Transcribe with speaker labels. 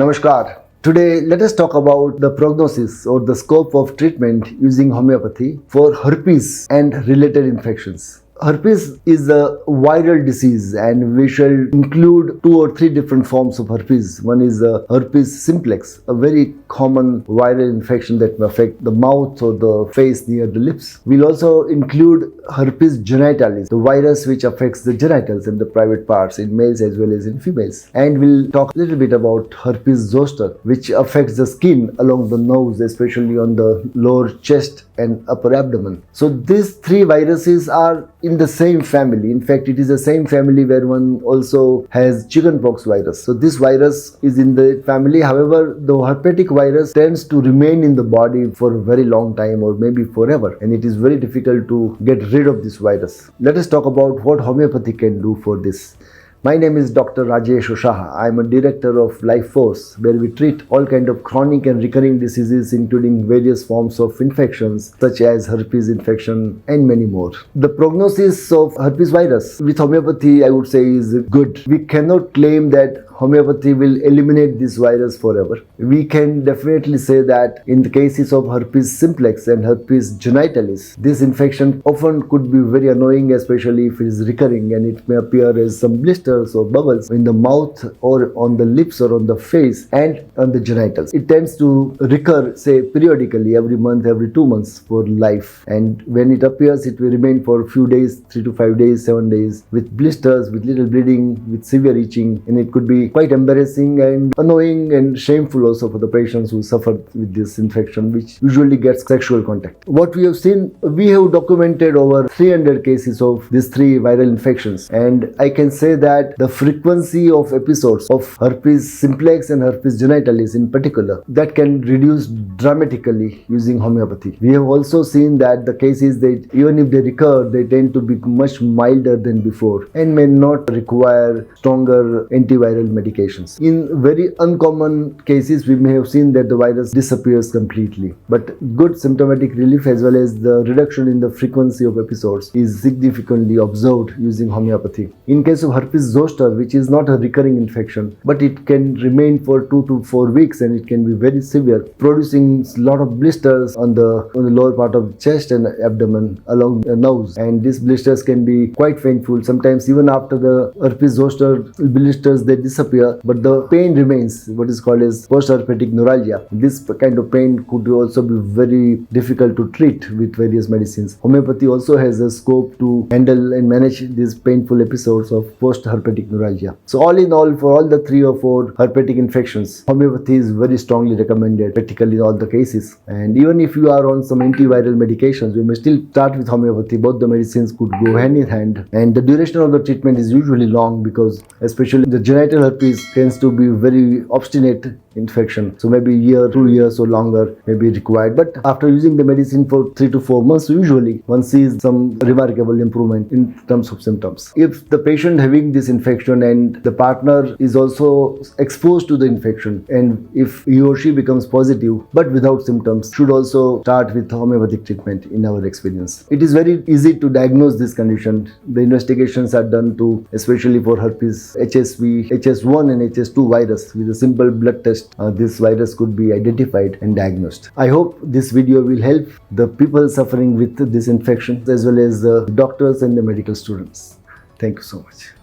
Speaker 1: Namaskar. Today, let us talk about the prognosis or the scope of treatment using homeopathy for herpes and related infections. Herpes is a viral disease, and we shall include 2 or 3 different forms of herpes. One is herpes simplex, a very common viral infection that may affect the mouth or the face near the lips. We'll also include herpes genitalis, the virus which affects the genitals and the private parts in males as well as in females. And we'll talk a little bit about herpes zoster, which affects the skin along the nose, especially on the lower chest and upper abdomen. So these 3 viruses are in the same family. In fact, it is the same family where one also has chickenpox virus. So this virus is in the family. However, the herpetic virus tends to remain in the body for a very long time or maybe forever, and it is very difficult to get rid of this virus. Let us talk about what homeopathy can do for this. My name is Dr. Rajesh Shah. I am a director of Life Force, where we treat all kinds of chronic and recurring diseases, including various forms of infections such as herpes infection and many more. The prognosis of herpes virus with homeopathy, I would say, is good. We cannot claim that homeopathy will eliminate this virus forever. We can definitely say that in the cases of herpes simplex and herpes genitalis, this infection often could be very annoying, especially if it is recurring, and it may appear as some blisters or bubbles in the mouth or on the lips or on the face and on the genitals. It tends to recur, say, periodically, every month, every 2 months for life. And when it appears, it will remain for a few days, 3 to 5 days, 7 days, with blisters, with little bleeding, with severe itching, and it could be quite embarrassing and annoying and shameful also for the patients who suffer with this infection, which usually gets sexual contact. What we have seen, we have documented over 300 cases of these 3 viral infections, and I can say that the frequency of episodes of herpes simplex and herpes genitalis in particular, that can reduce dramatically using homeopathy. We have also seen that the cases, that even if they recur, they tend to be much milder than before and may not require stronger antiviral medications. In very uncommon cases, we may have seen that the virus disappears completely, but good symptomatic relief as well as the reduction in the frequency of episodes is significantly observed using homeopathy. In case of herpes zoster, which is not a recurring infection, but it can remain for 2 to 4 weeks, and it can be very severe, producing a lot of blisters on the lower part of the chest and abdomen along the nose, and these blisters can be quite painful. Sometimes even after the herpes zoster blisters, they disappear, but the pain remains, what is called as post-herpetic neuralgia. This kind of pain could also be very difficult to treat with various medicines. Homeopathy also has a scope to handle and manage these painful episodes of post-herpetic neuralgia. So all in all, for all the 3 or 4 herpetic infections, homeopathy is very strongly recommended, practically in all the cases. And even if you are on some antiviral medications, we may still start with homeopathy. Both the medicines could go hand in hand, and the duration of the treatment is usually long, because especially the genital herpes tends to be very obstinate infection, so maybe a year, 2 years or longer may be required. But after using the medicine for 3 to 4 months, usually one sees some remarkable improvement in terms of symptoms. If the patient having this infection and the partner is also exposed to the infection, and if he or she becomes positive but without symptoms, should also start with homeopathic treatment in our experience. It is very easy to diagnose this condition. The investigations are done to, especially for herpes HSV, HS1 and HS2 virus, with a simple blood test. This virus could be identified and diagnosed. I hope this video will help the people suffering with this infection as well as the doctors and the medical students. Thank you so much.